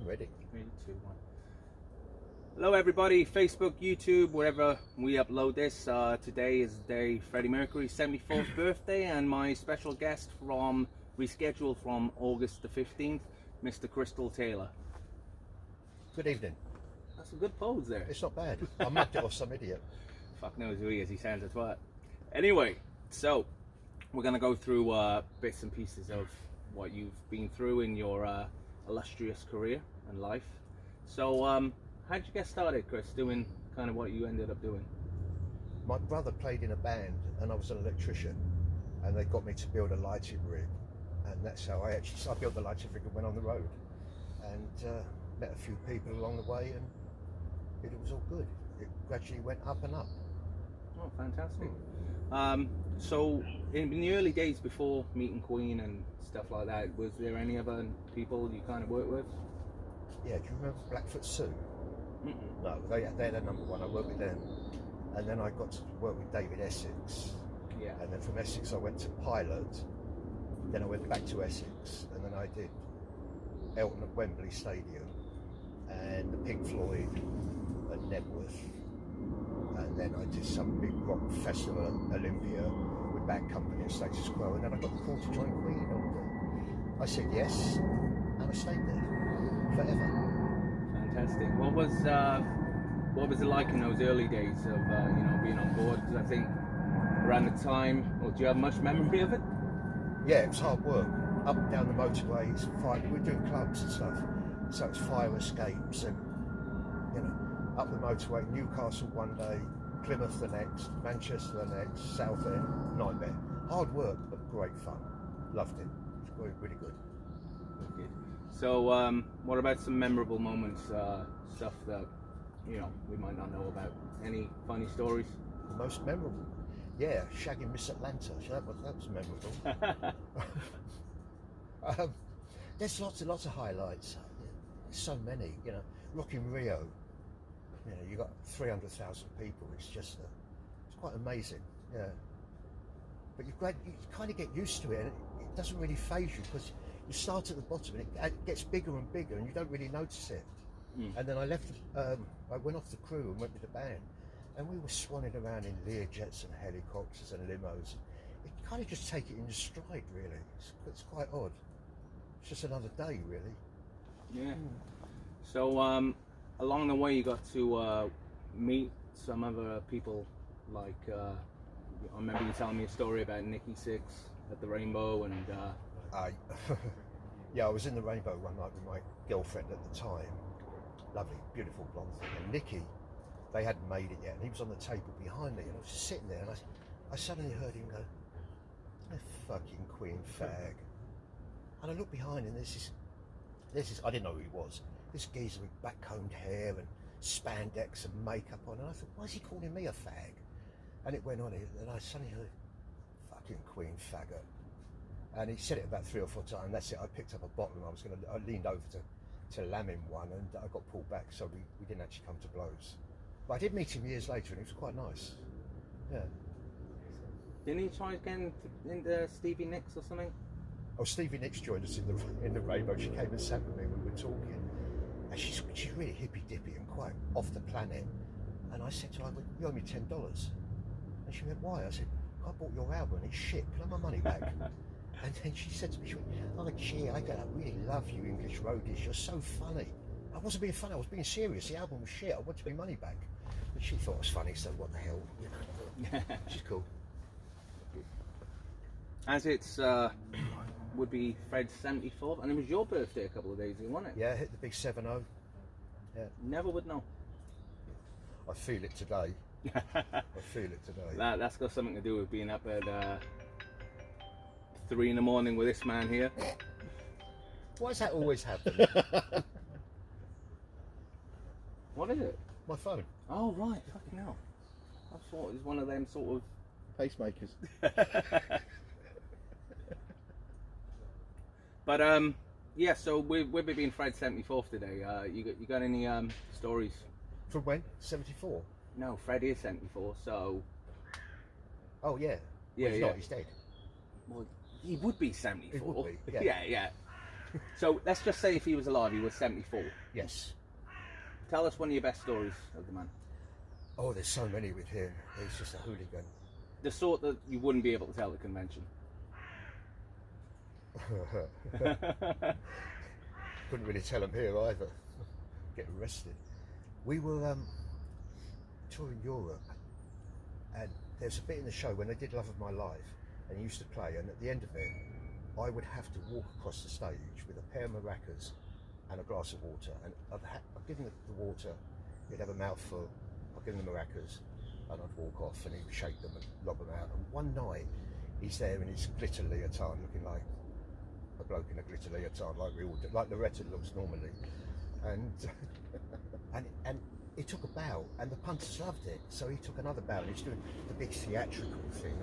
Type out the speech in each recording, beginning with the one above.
ready. 3, 2, 1. Hello everybody, Facebook, YouTube, wherever we upload this. Today is day Freddie Mercury's 74th birthday, and my special guest rescheduled from August the 15th, Mr. Crystal Taylor. Good evening. That's a good pose there. It's not bad. I mugged it off some idiot. Fuck knows who he is, he sounds a twat. Anyway, so we're going to go through bits and pieces of what you've been through in your illustrious career and life. So, how'd you get started, Chris, doing kind of what you ended up doing? My brother played in a band and I was an electrician, and they got me to build a lighting rig, and that's how I built the lighting rig and went on the road, and met a few people along the way, and it was all good. It gradually went up and up. Oh, fantastic. So in the early days before meeting Queen and stuff like that, was there any other people you kind of worked with? Yeah, do you remember Blackfoot Sue? No, they had a number one. I worked with them, and then I got to work with David Sixx. Yeah. And then from Essex I went to Pilot, then I went back to Essex, and then I did Elton at Wembley Stadium, and the Pink Floyd at Nebworth, and then I did some big rock festival at Olympia with Bad Company at Status Quo, and then I got the call to join Queen, and I said yes, and I stayed there forever. Fantastic. What was it like in those early days of being on board? Because I think around the time, or do you have much memory of it? Yeah, it was hard work. Up and down the motorways, we're doing clubs and stuff, so it's fire escapes, and up the motorway, Newcastle one day, Plymouth the next, Manchester the next, Southend, nightmare. Hard work, but great fun. Loved it. It was really good. Okay. So, what about some memorable moments, stuff that we might not know about? Any funny stories? The most memorable, yeah, shagging Miss Atlanta. That was memorable. There's lots of highlights. There's so many. Rock in Rio. You got 300,000 people. It's just it's quite amazing. Yeah. But you kind of get used to it, and it doesn't really faze you, because you start at the bottom and it gets bigger and bigger, and you don't really notice it. And then I left. I went off the crew and went with the band, and we were swanning around in Learjets and helicopters and limos. You kind of just take it in your stride, really. It's quite odd. It's just another day, really. Yeah. So along the way, you got to meet some other people. Like I remember you telling me a story about Nikki Sixx at the Rainbow, and yeah, I was in the Rainbow one night with my girlfriend at the time. Lovely, beautiful blonde thing. And Nikki, they hadn't made it yet, and he was on the table behind me, and I was just sitting there, and I suddenly heard him go, "A fucking Queen fag." And I looked behind, and there's this, I didn't know who he was, this geezer with back-combed hair and spandex and makeup on, and I thought, why is he calling me a fag? And it went on, and I suddenly heard, "Fucking Queen faggot." And he said it about 3 or 4 times. That's it. I picked up a bottle, and I leaned over to lam him one, and I got pulled back, so we didn't actually come to blows. But I did meet him years later, and he was quite nice. Yeah. Didn't he try again into Stevie Nixx or something? Oh, Stevie Nixx joined us in the Rainbow. She came and sat with me when we were talking, and she's really hippy dippy and quite off the planet. And I said to her, "You owe me $10." And she went, "Why?" I said, "I bought your album, it's shit. Can I have my money back?" And then she said to me, "Oh gee, I really love you English roadies. You're so funny." I wasn't being funny. I was being serious. The album was shit. I wanted my money back. But she thought it was funny. So what the hell? She's cool. As it's would be Fred's 74th, and it was your birthday a couple of days ago, wasn't it? Yeah, hit the big 7-0. Yeah. Never would know. I feel it today. I feel it today. That's got something to do with being up at 3 in the morning with this man here. Why does that always happen? What is it? My phone. Oh right, fucking hell. I thought it was one of them sort of pacemakers. But yeah, so with it being Fred's 74th today, you got any stories? From when? 74? No, Fred is 74, so... Oh yeah. Yeah, well, he's not, he's dead. Well, he would be 74. He would be, yeah. Yeah. So let's just say if he was alive, he was 74. Yes. Tell us one of your best stories of the man. Oh, there's so many with him. He's just a hooligan. The sort that you wouldn't be able to tell at a convention. Couldn't really tell him here either. Get arrested. We were touring Europe, and there's a bit in the show when they did Love of My Life, and he used to play, and at the end of it, I would have to walk across the stage with a pair of maracas and a glass of water, and I'd give him the water, he'd have a mouthful, I'd give him the maracas, and I'd walk off, and he would shake them and lob them out. And one night, he's there in his glitter leotard, looking like a bloke in a glitter leotard, like we all do, like Loretta looks normally, and and he took a bow, and the punters loved it, so he took another bow, and he was doing the big theatrical thing,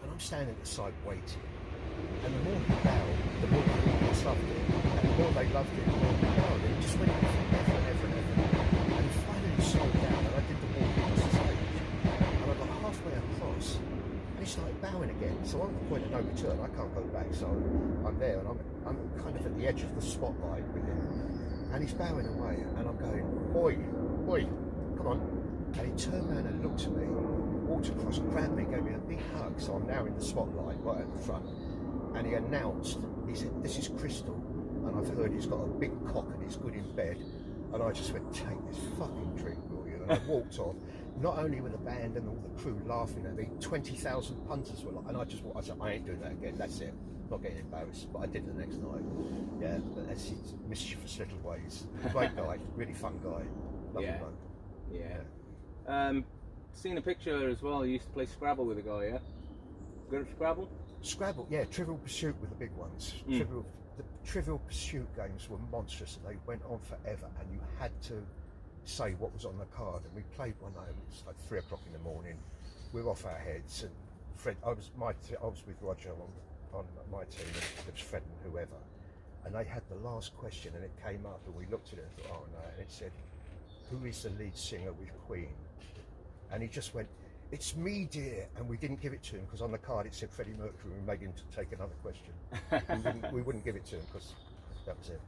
and I'm standing at the side waiting, and the more he bowed, the more the audience loved it, and the more they loved it, the more he bowed, and it just went on forever and ever and ever, and he finally slowed down, and I did the walk across the stage, and I got halfway across, and he started bowing again, so I'm at the point of no return, I can't go back, so I'm there, and I'm kind of at the edge of the spotlight with him, and he's bowing away, and I'm going, oi, come on, and he turned around and looked at me, walked across, grabbed me, gave me a big hug, so I'm now in the spotlight right at the front, and he announced, he said, this is Crystal, and I've heard he's got a big cock and he's good in bed, and I just went, take this fucking drink, will you? And I walked off, not only with the band and all the crew laughing at me, 20,000 punters were like, and I said, I ain't doing that again, that's it, not getting embarrassed, but I did the next night. Yeah, but that's his mischievous little ways. Great guy, really fun guy, lovely bloke. Yeah. Seen a picture as well, you used to play Scrabble with a guy, yeah? Good at Scrabble? Scrabble, yeah, Trivial Pursuit were the big ones. The Trivial Pursuit games were monstrous, and they went on forever, and you had to say what was on the card. And we played one night, and it was like 3 o'clock in the morning. We were off our heads, and Fred, I was with Roger on my team, and it was Fred and whoever, and they had the last question, and it came up, and we looked at it and thought, oh no, and it said, who is the lead singer with Queen? And he just went, it's me, dear, and we didn't give it to him because on the card it said Freddie Mercury. We made him to take another question. we wouldn't give it to him because that was it.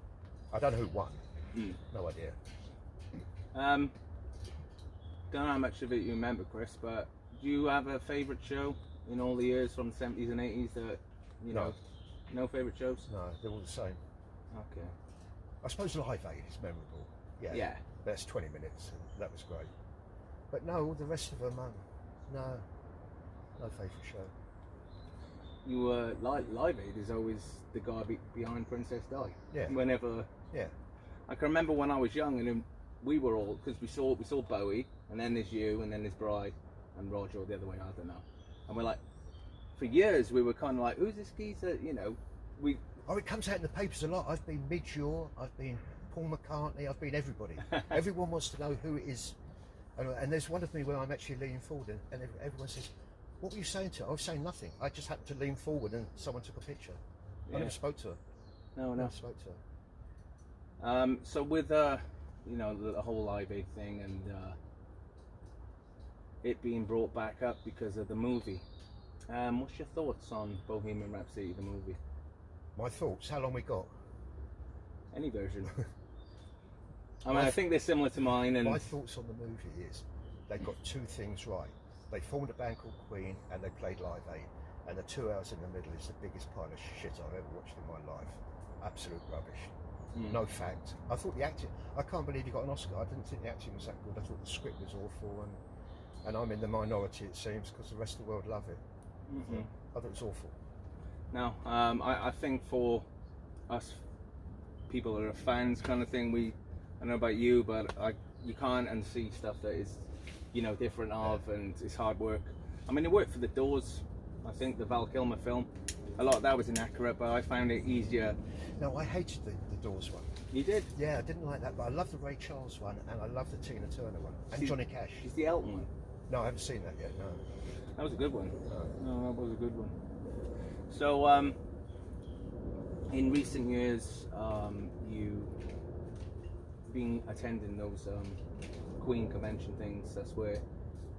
I don't know who won. No idea. Don't know how much of it you remember, Chris, but do you have a favourite show in all the years from the 70s and 80s that, you know, no favourite shows? No, they're all the same. Okay. I suppose Live Aid is memorable. Yeah. Yeah. That's 20 minutes, and that was great. But no, all the rest of them, no favourite show. You Live Aid is always the guy behind Princess Di. Yeah. Whenever. Yeah. I can remember when I was young, and we were all, because we saw Bowie, and then there's you, and then there's Bry, and Roger, or the other way, I don't know. And we're like, for years we were kind of like, who's this geezer? You know, we. Oh, it comes out in the papers a lot. I've been Midge-Ure, I've been Paul McCartney, I've been everybody. Everyone wants to know who it is. And there's one of me where I'm actually leaning forward, and everyone says, what were you saying to her? I was saying nothing. I just happened to lean forward and someone took a picture. I never spoke to her. No. Never spoke to her. So with, you know, the whole Live Aid thing and it being brought back up because of the movie, what's your thoughts on Bohemian Rhapsody, the movie? My thoughts? How long we got? Any version. I mean, I think they're similar to mine. And my thoughts on the movie is they got two things right. They formed a band called Queen and they played Live Aid, and the 2 hours in the middle is the biggest pile of shit I've ever watched in my life. Absolute rubbish. No fact. I thought the acting, I can't believe he got an Oscar. I didn't think the acting was that good. I thought the script was awful, and I'm in the minority, it seems, because the rest of the world love it. I thought it was awful. No, I think for us people that are fans kind of thing, I don't know about you, but you can't unsee stuff that is, you know, different and it's hard work. I mean, it worked for The Doors. I think the Val Kilmer film, a lot of that was inaccurate, but I found it easier. No, I hated the Doors one. You did? Yeah, I didn't like that, but I love the Ray Charles one, and I love the Tina Turner one, and Johnny Cash. Is the Elton one? No, I haven't seen that yet, no. That was a good one. No, that was a good one. So, in recent years, you been attending those Queen convention things. That's where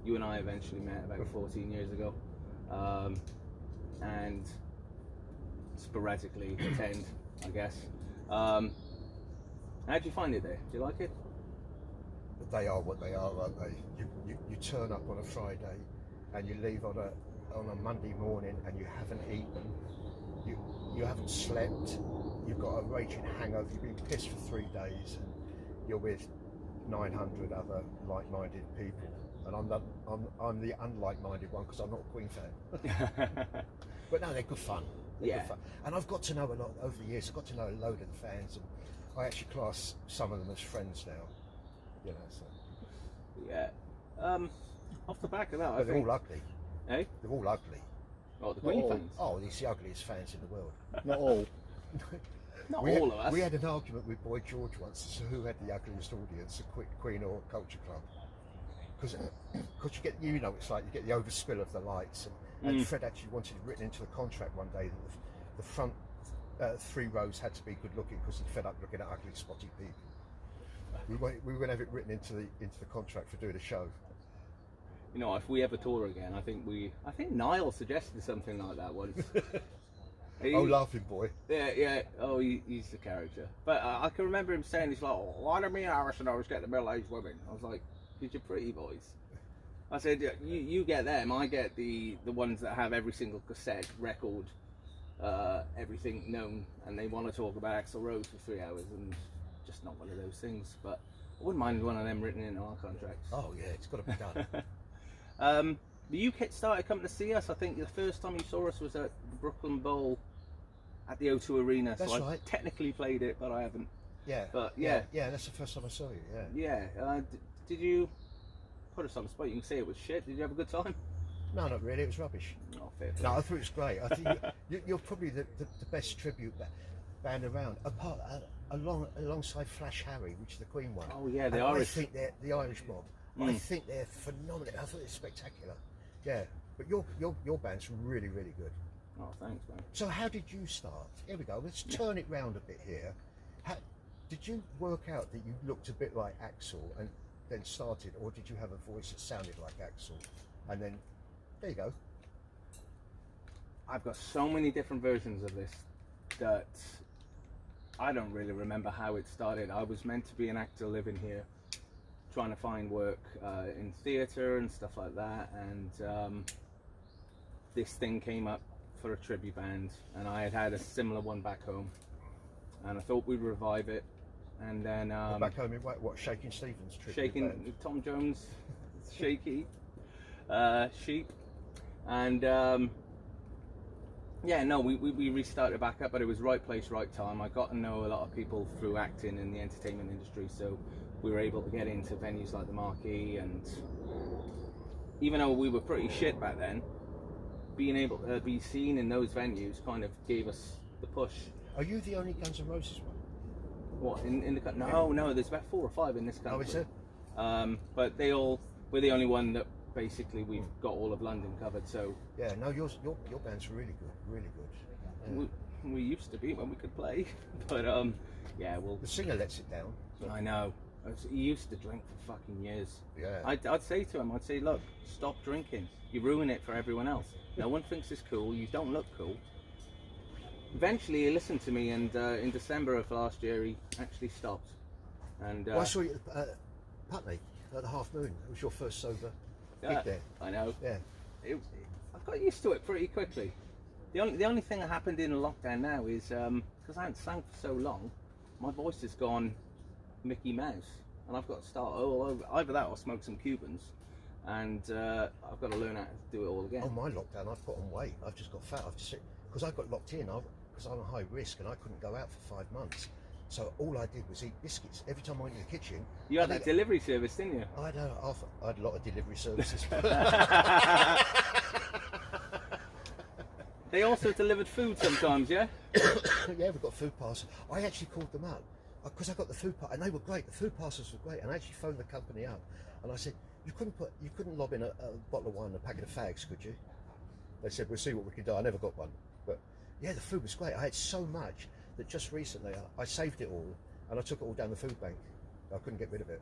you and I eventually met about 14 years ago, and sporadically attend I guess. How do you find it there? Do you like it? But they are what they are, aren't they? You turn up on a Friday and you leave on a Monday morning and you haven't eaten, you haven't slept, you've got a raging hangover, you've been pissed for 3 days, and you're with 900 other like-minded people, and I'm the unlike-minded one because I'm not a Queen fan. But no, they're good fun. They're good fun. And I've got to know a lot over the years. I've got to know a load of the fans, and I actually class some of them as friends now. You know, so. Yeah. Off the back of that, but they're all ugly. Eh? They're all ugly. Oh, the Queen fans? Oh, it's the ugliest fans in the world. Not all. Not all of us. We had an argument with Boy George once as to who had the ugliest audience, the Queen or Culture Club. Because you get, you know, it's like you get the overspill of the lights. And Fred actually wanted it written into the contract one day that the front 3 rows had to be good looking because he fed up looking at ugly, spotty people. We were going to have it written into the contract for doing a show. You know, if we ever tour again, I think Niall suggested something like that once. Laughing Boy. Yeah. Oh, he's the character. But I can remember him saying, he's like, oh, why do me and Harrison always get the middle-aged women? I was like, because you're pretty boys. I said, you get them, I get the ones that have every single cassette, record, everything known, and they want to talk about Axl Rose for 3 hours, and just not one of those things. But I wouldn't mind one of them written in our contracts. Oh yeah, it's got to be done. The UK started coming to see us. I think the first time you saw us was at the Brooklyn Bowl at the O2 Arena. That's so right. I technically played it, but I haven't. Yeah. But yeah, that's the first time I saw you. Yeah. Yeah. Did you put us on the spot? You can say it was shit. Did you have a good time? No, not really. It was rubbish. Oh, fair play. No, I thought it was great. I think you're probably the best tribute band around, alongside Flash Harry, which is the Queen one. Oh yeah, the and Irish. I think they're the Irish mob. I think they're phenomenal. I thought it was spectacular. Yeah, but your band's really, really good. Oh, thanks, man. So how did you start? Here we go. Let's turn it round a bit here. Did you work out that you looked a bit like Axl and then started, or did you have a voice that sounded like Axl? And then, there you go. I've got so many different versions of this that I don't really remember how it started. I was meant to be an actor living here, trying to find work in theatre and stuff like that, and this thing came up for a tribute band, and I had a similar one back home, and I thought we'd revive it. And then back home in what Shaking Stevens tribute Shaking band. Tom Jones, Shaky, Sheep, and yeah, no, we restarted back up, but it was right place, right time. I got to know a lot of people through acting in the entertainment industry, so we were able to get into venues like the Marquee, and even though we were pretty shit back then, being able to be seen in those venues kind of gave us the push. Are you the only Guns N' Roses one? What, in the country? No, there's about 4 or 5 in this country. Oh, is it? But we're the only one that basically we've got all of London covered, so... Yeah, no, your band's really good, really good. Yeah. We used to be when we could play, but yeah, well... The singer lets it down. So. I know. He used to drink for fucking years. Yeah. I'd say to him, look, stop drinking. You ruin it for everyone else. No one thinks it's cool, you don't look cool. Eventually he listened to me, and in December of last year he actually stopped. And well, I saw you at Putney at the Half Moon. It was your first sober gig there. I know. Yeah. I got used to it pretty quickly. The only thing that happened in lockdown now is because I hadn't sang for so long, my voice has gone Mickey Mouse, and I've got to start all over. Either that or smoke some Cubans, and I've got to learn how to do it all again. On my lockdown, I've put on weight. I've just got fat. Because I got locked in. Because I'm a high risk and I couldn't go out for 5 months. So all I did was eat biscuits. Every time I went in the kitchen... You had that delivery service, didn't you? I had a lot of delivery services. They also delivered food sometimes, yeah? Yeah, we've got food parcels. I actually called them up because I got the food parcels, and they were great. The food parcels were great, and I actually phoned the company up and I said, you couldn't lob in a bottle of wine and a packet of fags, could you? They said, we'll see what we can do. I never got one, but yeah, the food was great. I had so much that just recently I saved it all and I took it all down the food bank. I couldn't get rid of it.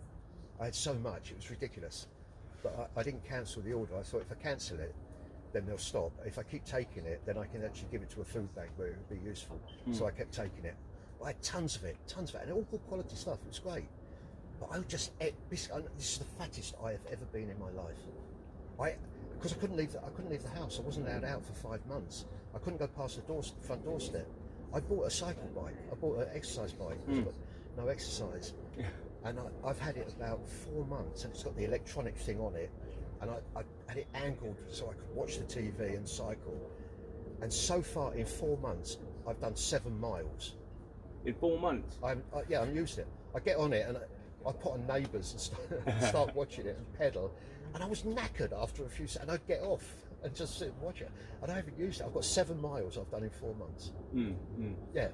I had so much, it was ridiculous. But I didn't cancel the order. I thought if I cancel it, then they'll stop. If I keep taking it, then I can actually give it to a food bank where it would be useful. So I kept taking it. I had tons of it, and all good quality stuff. It was great. But I just ate biscuit. This is the fattest I have ever been in my life. Because I couldn't leave the house. I wasn't allowed out for 5 months. I couldn't go past the front doorstep. I bought a cycle bike. I bought an exercise bike. I've got no exercise. Yeah. And I've had it about 4 months, and it's got the electronic thing on it. And I had it angled so I could watch the TV and cycle. And so far, in 4 months, I've done 7 miles. In 4 months? I'm used it. I get on it and I put on Neighbours and start watching it and pedal. And I was knackered after a few seconds. And I'd get off and just sit and watch it. And I haven't used it. I've got 7 miles I've done in 4 months. Yeah.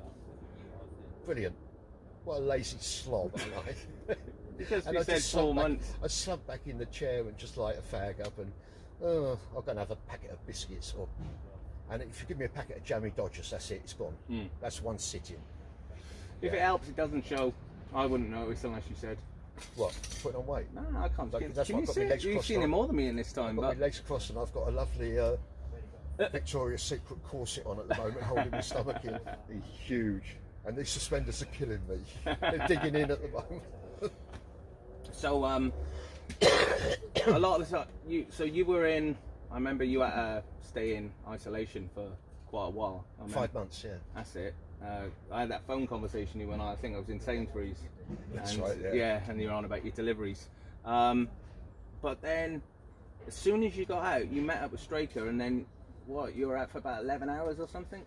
Brilliant. What a lazy slob am I. Because and we I said just 4 months. I slumped back in the chair and just light a fag up and I'm going to have a packet of biscuits. And if you give me a packet of Jammy Dodgers, that's it, it's gone. That's one sitting. If it helps, it doesn't show. I wouldn't notice unless you said. What? Putting on weight? No, I can't. That's Can why you I've got see my it? legs You've crossed. seen it more than me in this time. I've got my legs crossed and I've got a lovely Victoria's Secret corset on at the moment, holding my stomach in. They're huge. And these suspenders are killing me. They're digging in at the moment. So, a lot of the time, you were in. I remember you had to stay in isolation for quite a while. 5 months, yeah. That's it. I had that phone conversation you and I think I was in Sainsbury's. That's right, yeah. And you're on about your deliveries. But then, as soon as you got out, you met up with Straker, and then what? You were out for about 11 hours or something.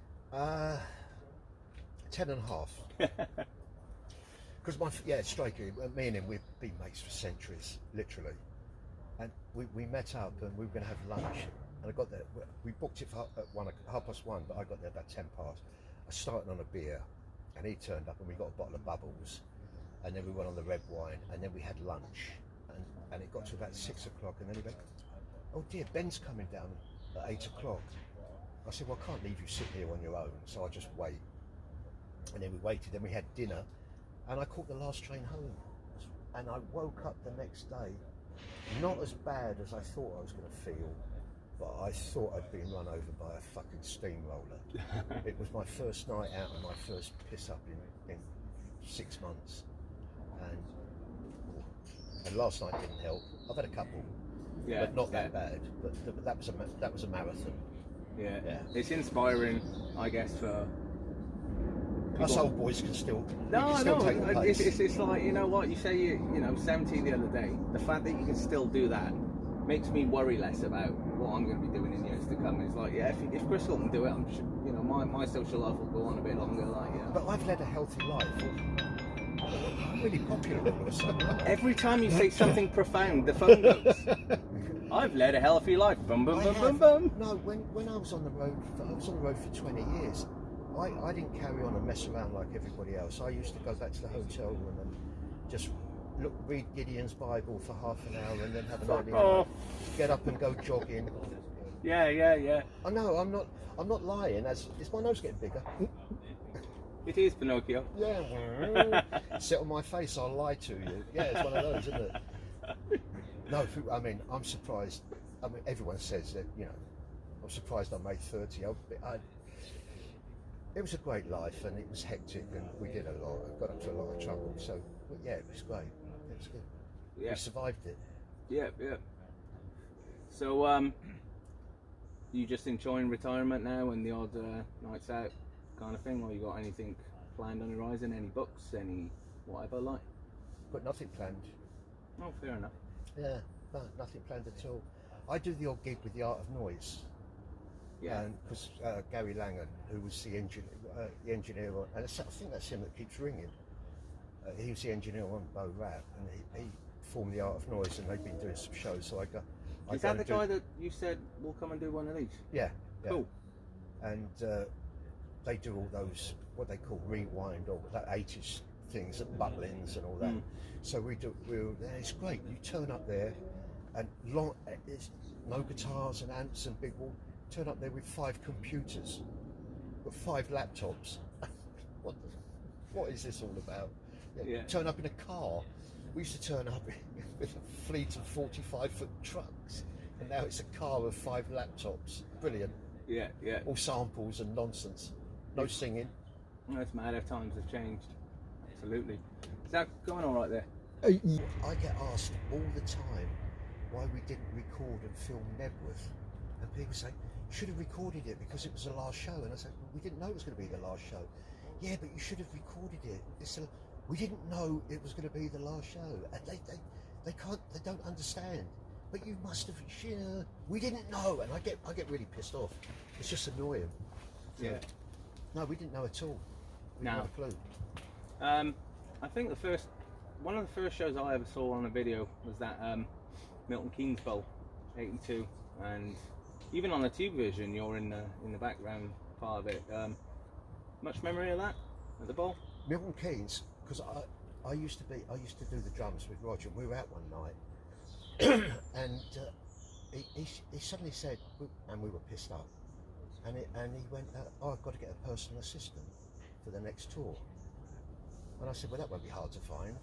10 and a half. Because Straker, me and him, we've been mates for centuries, literally. And we met up and we were going to have lunch. And I got there, we booked it for at 1:30, but I got there about 10 past. I started on a beer and he turned up and we got a bottle of bubbles. And then we went on the red wine and then we had lunch. And it got to about 6 o'clock and then he went, oh dear, Ben's coming down at 8 o'clock. I said, well, I can't leave you sitting here on your own, so I'll just wait. And then we waited, then we had dinner, and I caught the last train home. And I woke up the next day, not as bad as I thought I was going to feel, but I thought I'd been run over by a fucking steamroller. It was my first night out and my first piss up in 6 months. And last night didn't help. I've had a couple, but not that bad. But that was a marathon. Yeah. It's inspiring, I guess, for us old boys can still. No, take the pace. It's like, you know what, you say you 70 the other day. The fact that you can still do that makes me worry less about what I'm going to be doing in years to come. It's like, yeah, if Crystal can do it, I'm sure, my social life will go on a bit longer. But I've led a healthy life. I'm really popular all of a sudden. Every time you say something profound, the phone goes. I've led a healthy life. Bum bum bum bum bum. No, when I was on the road, for 20 years. I didn't carry on and mess around like everybody else. I used to go back to the hotel room and just read Gideon's Bible for half an hour and then have an early night, get up and go jogging. Yeah. I know, I'm not lying. Is my nose getting bigger? It is Pinocchio. Yeah. Sit on my face, I'll lie to you. Yeah, it's one of those, isn't it? No, I mean, I'm surprised. I mean, everyone says that, I'm surprised I made 30. It was a great life and it was hectic and we did a lot. I got into a lot of trouble. So, yeah, it was great. It was good. Yeah. We survived it. Yeah. So, you just enjoying retirement now and the odd nights out kind of thing, or you got anything planned on the horizon? Any books, any whatever like? But nothing planned. Oh, fair enough. Yeah, no, nothing planned at all. I do the odd gig with the Art of Noise. Yeah. And because Gary Langan, who was the engineer on, and I think that's him that keeps ringing. He was the engineer on Bo Rap, and he formed the Art of Noise, and they've been doing some shows. So I go. Is that the guy that you said will come and do one of these? Yeah. Cool. And they do all those what they call rewind or that 80s things at Butlins and all that. So it's great. You turn up there, and it's no guitars and amps and big wall. Turn up there with 5 computers, with 5 laptops. What is this all about? Yeah. Turn up in a car. We used to turn up with a fleet of 45-foot trucks, and now it's a car with 5 laptops. Brilliant. Yeah. All samples and nonsense. No singing. That's mad how times have changed. Absolutely. Is that going all right there? I get asked all the time why we didn't record and film Nebworth, and people say, you should have recorded it because it was the last show. And I said, well, we didn't know it was going to be the last show. Yeah, but you should have recorded it. We didn't know it was going to be the last show, and they don't understand. But you must have, we didn't know, and I get really pissed off. It's just annoying. Yeah. No, we didn't know at all. We No. didn't have a clue. I think one of the first shows I ever saw on a video was that Milton Keynes Bowl, '82, and even on the tube version, you're in the background part of it. Much memory of that at the bowl? Milton Keynes, because I used to do the drums with Roger. We were out one night, and he suddenly said, and we were pissed up, and he went, oh, I've got to get a personal assistant for the next tour. And I said, well, that won't be hard to find.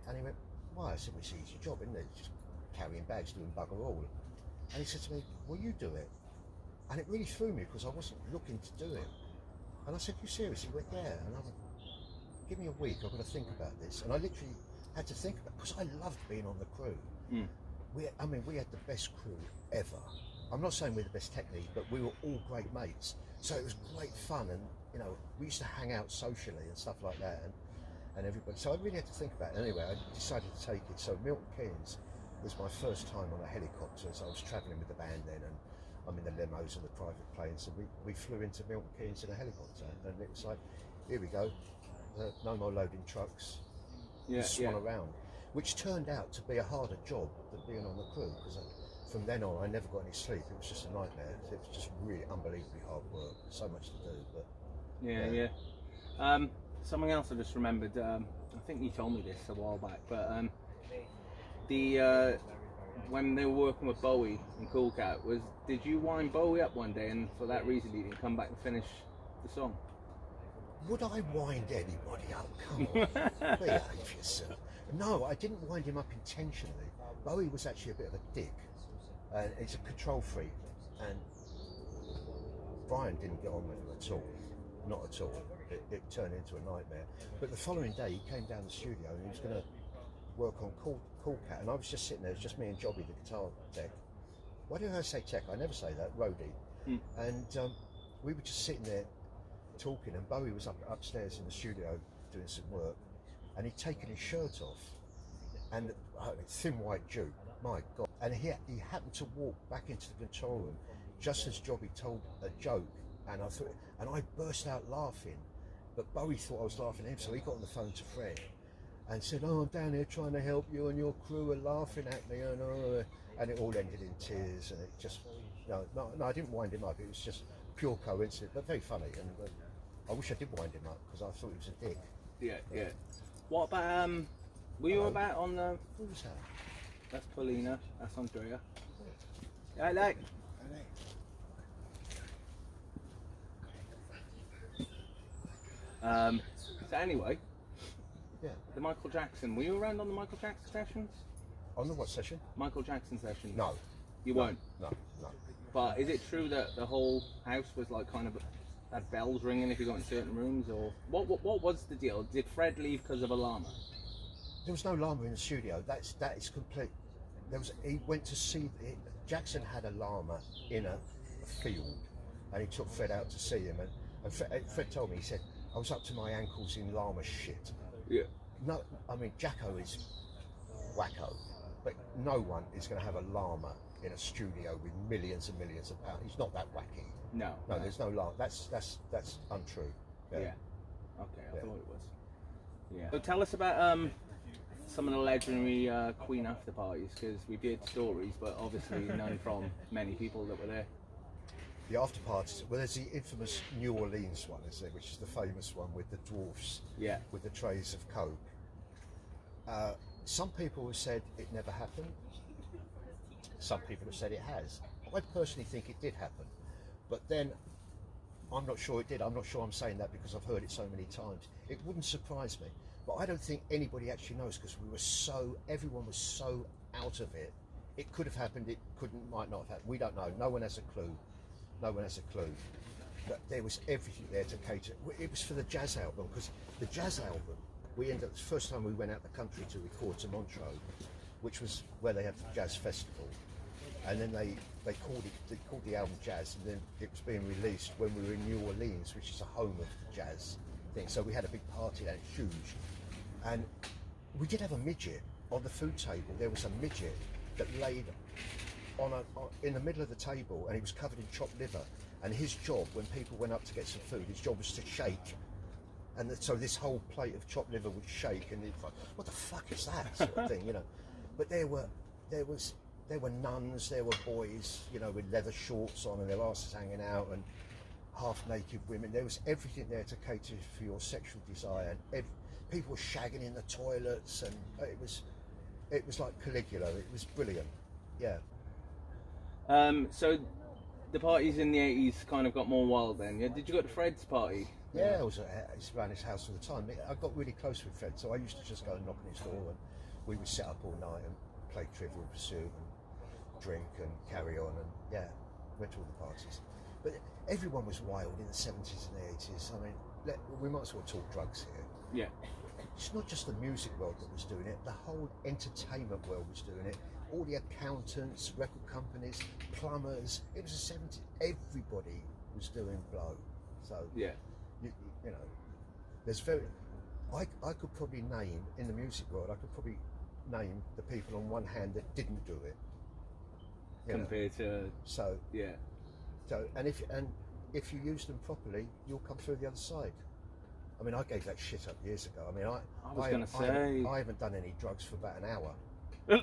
And he went, why? I said, well, it's an easy job, isn't it? Just carrying bags, doing bugger all. And he said to me, well, you do it. And it really threw me because I wasn't looking to do it. And I said, you serious? He went, yeah. And I went, give me a week, I've got to think about this. And I literally had to think about it because I loved being on the crew. Mm. We had the best crew ever. I'm not saying we're the best technique, but we were all great mates. So it was great fun, and we used to hang out socially and stuff like that, and everybody. So I really had to think about it. Anyway, I decided to take it. So Milton Keynes was my first time on a helicopter. So I was travelling with the band then, and I'm in the limos and the private planes, and we flew into Milton Keynes in a helicopter, and it was like, here we go, no more loading trucks, swan around, which turned out to be a harder job than being on the crew, because from then on I never got any sleep. It was just a nightmare. It was just really unbelievably hard work, so much to do. But something else I just remembered, I think you told me this a while back, but when they were working with Bowie and Cool Cat, did you wind Bowie up one day, and for that reason he didn't come back and finish the song? Would I wind anybody up? Come on, behave yourself. No, I didn't wind him up intentionally. Bowie was actually a bit of a dick, and he's a control freak, and Brian didn't get on with him at all, not at all. It turned into a nightmare. But the following day he came down the studio and he was going to work on Cool Cat, and I was just sitting there. It was just me and Jobby, the guitar tech. Why do I say tech? I never say that. Roadie. And we were just sitting there talking, and Bowie was upstairs in the studio doing some work, and he'd taken his shirt off, and thin white Duke, my God. And he happened to walk back into the control room just as Jobby told a joke, and I burst out laughing, but Bowie thought I was laughing at him, so he got on the phone to Fred and said, oh, I'm down here trying to help you, and your crew are laughing at me, and it all ended in tears, and it just, no, I didn't wind him up. It was just pure coincidence, but very funny, and I wish I did wind him up, because I thought he was a dick. Yeah. What about, were you about on the... Who was that? That's Paulina, that's Andrea. Hello. So anyway, the Michael Jackson, were you around on the Michael Jackson sessions? On the what session? Michael Jackson sessions. No. You weren't? No. But is it true that the whole house was like kind of had bells ringing if you got in certain rooms, or what was the deal? Did Fred leave because of a llama? There was no llama in the studio. That is complete. He went to see, Jackson had a llama in a field, and he took Fred out to see him, and Fred told me, he said, I was up to my ankles in llama shit. Yeah. No, I mean, Jacko is wacko, but no one is going to have a llama in a studio with millions and millions of pounds. He's not that wacky. No, there's no llama. That's untrue. Yeah. Okay, I thought it was. Yeah. So tell us about some of the legendary Queen after parties, because we did stories, but obviously none from many people that were there. The after parties, well, there's the infamous New Orleans one, isn't there, which is the famous one with the dwarfs, with the trays of coke. Some people have said it never happened. Some people have said it has. I personally think it did happen, but then I'm not sure it did. I'm not sure I'm saying that because I've heard it so many times. It wouldn't surprise me, but I don't think anybody actually knows, because everyone was so out of it. It could have happened, it might not have happened. We don't know. No one has a clue. No one has a clue. But there was everything there to cater. It was for the jazz album, because the jazz album, we ended up, the first time we went out the country to record to Montreux, which was where they had the jazz festival, and then they called the album Jazz, and then it was being released when we were in New Orleans, which is a home of jazz thing. So we had a big party there, huge, and we did have a midget on the food table. There was a midget that laid in the middle of the table, and he was covered in chopped liver. And his job, when people went up to get some food, his job was to shake. And so this whole plate of chopped liver would shake, and it's like, what the fuck is that, sort of thing, you know? But there were nuns, there were boys, you know, with leather shorts on and their asses hanging out, and half-naked women. There was everything there to cater for your sexual desire. And people were shagging in the toilets, and it was like Caligula. It was brilliant. Yeah. So the parties in the 80s kind of got more wild then. Yeah. Did you go to Fred's party? Yeah, I was around his house all the time. I got really close with Fred, so I used to just go and knock on his door, and we would sit up all night and play Trivial Pursuit and drink and carry on, and yeah, went to all the parties. But everyone was wild in the 70s and the 80s. I mean, we might as well talk drugs here. Yeah. It's not just the music world that was doing it, the whole entertainment world was doing it. All the accountants, record companies, plumbers, it was the 70s. Everybody was doing blow. So, yeah. You know, there's I could probably name, in the music world, I could probably name the people on one hand that didn't do it. Compared to... So, yeah. So, and if you use them properly, you'll come through the other side. I mean, I gave that shit up years ago. I mean, I haven't done any drugs for about an hour.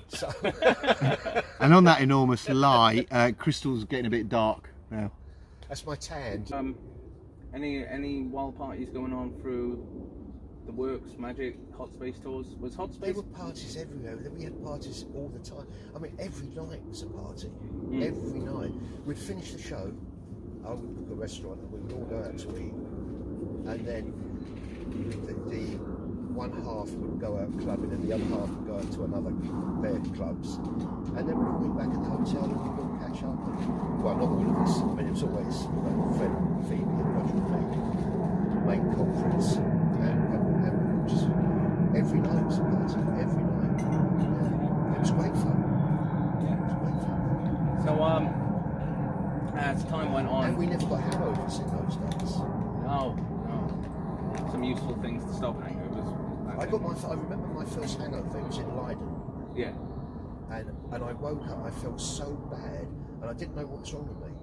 So. And on that enormous lie, Crystal's getting a bit dark now. That's my tan. Any wild parties going on through the Works, Magic, Hot Space tours? Was Hot Space? There were parties everywhere. We had parties all the time. I mean, every night was a party. Every night. We'd finish the show, I would book a restaurant, and we would all go out to eat. And then the one half would go out clubbing, and the other half would go out to another pair of clubs. And then we'd all meet back at the hotel, and we'd all catch up. And, well, not all of us. I mean, it was always Fred, Phoebe, and Roger and me, main conference. And just every night was a party. Every night. Yeah. It was great fun. Yeah, it was great fun. So, as time went on... And we never got hangovers in those days. No. Some useful things to stop hangovers. I remember my first hangover, it was in Leiden. Yeah. And I woke up, I felt so bad, and I didn't know what was wrong with me.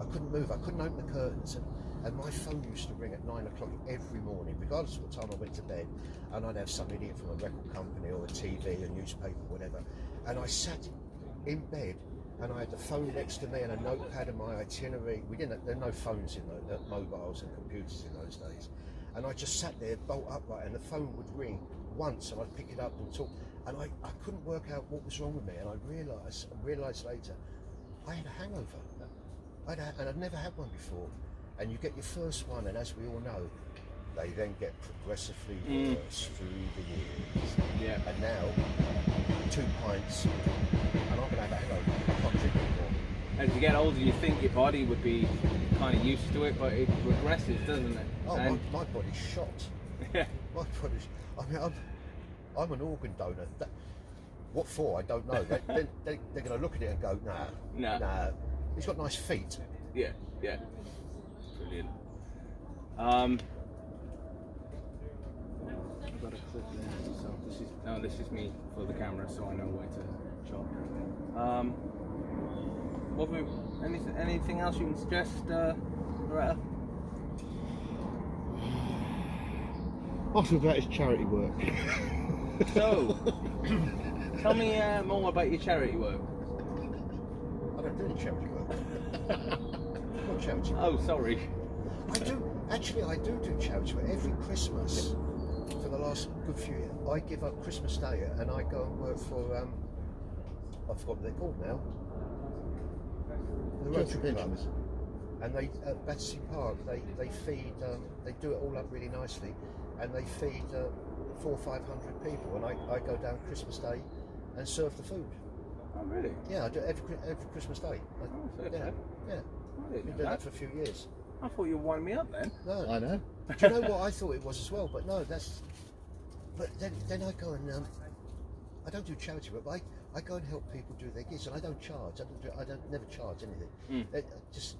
I couldn't move, I couldn't open the curtains, and my phone used to ring at 9 o'clock every morning, regardless of what time I went to bed, and I'd have some idiot from a record company or a TV, a newspaper, whatever, and I sat in bed, and I had the phone next to me and a notepad and my itinerary. There were no phones in mobiles and computers in those days. And I just sat there, bolt upright, and the phone would ring once, and I'd pick it up and talk. And I couldn't work out what was wrong with me, and I realised later, I had a hangover. And I'd never had one before. And you get your first one, and as we all know, they then get progressively worse through the years. Yeah. And now, 2 pints, and I'm going to have a hangover. I can't drink anymore. As you get older, you think your body would be kind of used to it, but it regresses, doesn't it? Oh, my body's shot. Yeah. My body's... I mean, I'm an organ donor. What for? I don't know. They're going to look at it and go, nah. He's got nice feet. Yeah. Brilliant. I've got a clip there. So this is me for the camera, so I know where to chop. Anything else you can suggest, Loretta? Ask him about his charity work. So, tell me more about your charity work. I don't do any charity work. What charity work? Oh, sorry. I do charity work every Christmas. For the last good few years, I give up Christmas Day and I go and work for I forgot what they're called now. The Rotary Club. And they at Battersea Park they feed they do it all up really nicely, and they feed 400 or 500 people, and I go down Christmas Day and serve the food. Oh really? Yeah, I do it every Christmas Day. Yeah. I've been doing that for a few years. I thought you would wind me up then. No. I know. Do you know what I thought it was as well? But no, that's. But then I go and I don't do charity work, but I go and help people do their gigs, and I don't charge. I don't never charge anything. I just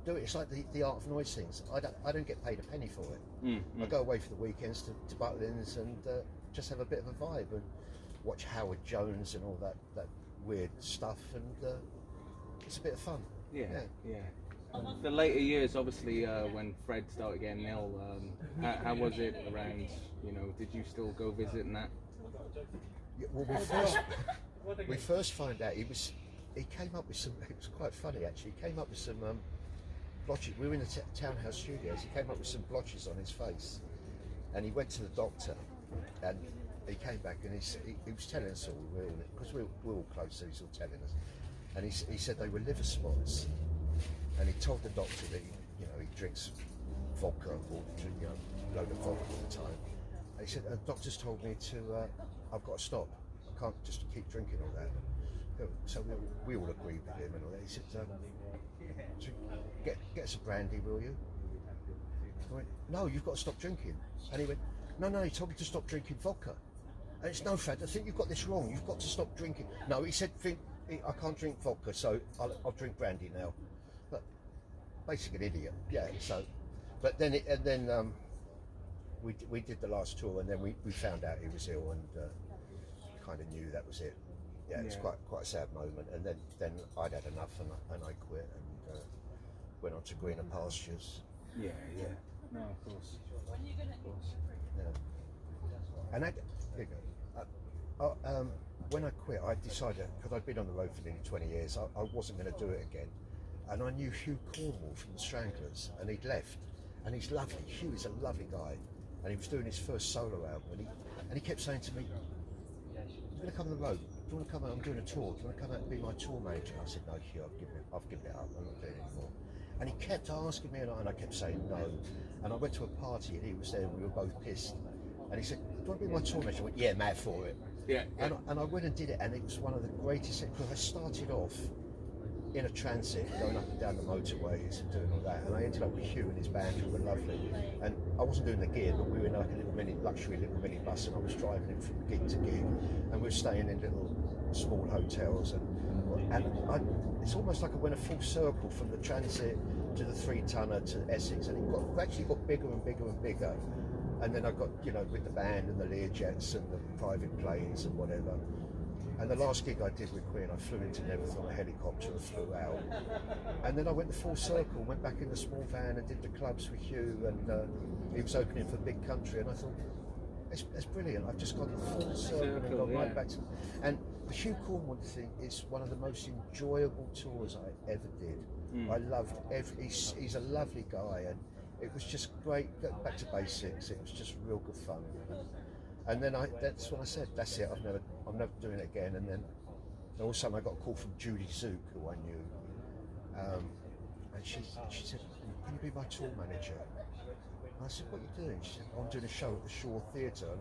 do it. It's like the Art of Noise things. I don't get paid a penny for it. I go away for the weekends to Butlins and just have a bit of a vibe and watch Howard Jones and all that weird stuff, and it's a bit of fun. Yeah. The later years, obviously, when Fred started getting ill, how was it around? You know, did you still go visit and that? Yeah, well, we first found out he came up with some. It was quite funny actually. He came up with some blotches. We were in the Townhouse Studios. He came up with some blotches on his face, and he went to the doctor, and he came back and he was telling us all, because we're all close, so he's all telling us, and he said they were liver spots, and he told the doctor that he drinks vodka or load of vodka all the time. And he said, doctors told me to I've got to stop. I can't just keep drinking all that. So we all agreed with him and all that. He said, get us a brandy, will you? I went, no, you've got to stop drinking. And he went, no, he told me to stop drinking vodka. And it's, no, Fred, I think you've got this wrong. You've got to stop drinking. No, he said, I can't drink vodka, so I'll drink brandy now. But basically an idiot. Yeah. So, but then we did the last tour, and then we found out he was ill, and kind of knew that was it. Yeah, it was quite a sad moment. And then I'd had enough, and I quit and went on to greener pastures. Yeah. No, of course. Yeah. And when I quit, I decided, because I'd been on the road for nearly 20 years, I wasn't going to do it again. And I knew Hugh Cornwall from the Stranglers, and he'd left. And he's lovely. Hugh is a lovely guy, and he was doing his first solo album, and he kept saying to me, "You want to come on the road? Do you want to come out? I'm doing a tour. Do you want to come out and be my tour manager?" I said, "No, Hugh, I've given it up. I'm not doing it anymore." And he kept asking me, and I kept saying no. And I went to a party, and he was there, and we were both pissed. And he said, "Do you want to be my tour manager?" I went, "Yeah, mad for it." Yeah. And I went and did it, and it was one of the greatest things, because I started off in a transit, going up and down the motorways and doing all that, and I ended up with Hugh and his band, who were lovely. And I wasn't doing the gear, but we were in like a luxury little mini bus, and I was driving him from gig to gig, and we were staying in little small hotels, and it's almost like I went a full circle from the transit to the 3-tonner to Essex, and it actually got bigger and bigger and bigger. And then I got, with the band and the Learjets and the private planes and whatever. And the last gig I did with Queen, I flew into Nevis on a helicopter and flew out. And then I went the full circle, went back in the small van and did the clubs with Hugh, and he was opening for Big Country, and I thought, it's brilliant. I've just gone the full circle and gone right back to. And the Hugh Cornwall thing is one of the most enjoyable tours I ever did. I loved he's a lovely guy, and it was just great. Back to basics. It was just real good fun. And then that's when I said, that's it. I'm never doing it again. And then all of a sudden I got a call from Judy Zook, who I knew, and she said, "Can you be my tour manager?" And I said, "What are you doing?" She said, "I'm doing a show at the Shore Theatre." And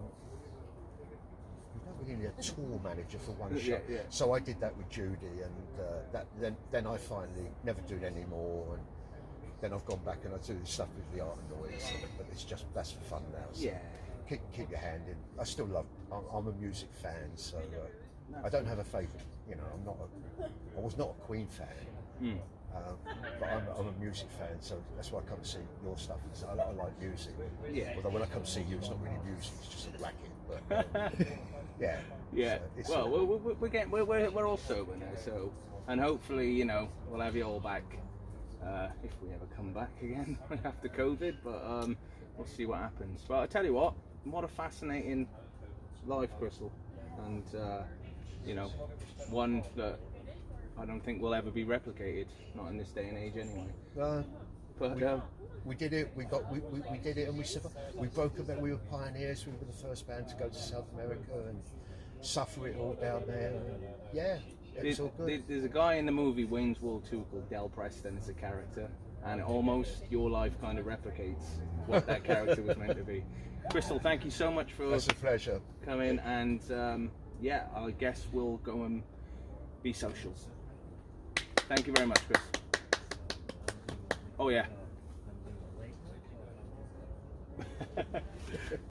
you don't really need a tour manager for one show. Yeah. So I did that with Judy, and then I finally never do it anymore. And then I've gone back and I do stuff with the Art of Noise, but that's for fun now. So. Yeah. Keep your hand in. I still love. I'm a music fan, so I don't have a favourite. I was not a Queen fan, but I'm a music fan, so that's why I come to see your stuff. I like music. Yeah. Although when I come to see you, it's not really music; it's just a racket. But yeah. Yeah. So we're all sober now, so, and hopefully we'll have you all back if we ever come back again after COVID. But we'll see what happens. But I tell you what a fascinating life, Crystal, and one that I don't think will ever be replicated, not in this day and age anyway. But we did it. We did it, and we survived. We broke about. We were pioneers. We were the first band to go to South America and suffer it all down there. And yeah, it's all good. There's a guy in the movie Wayne's World 2 called Del Preston as a character, and almost your life kind of replicates what that character was meant to be. Crystal, thank you so much for That's a pleasure. coming, and I guess we'll go and be socials. Thank you very much, Chris. Oh yeah,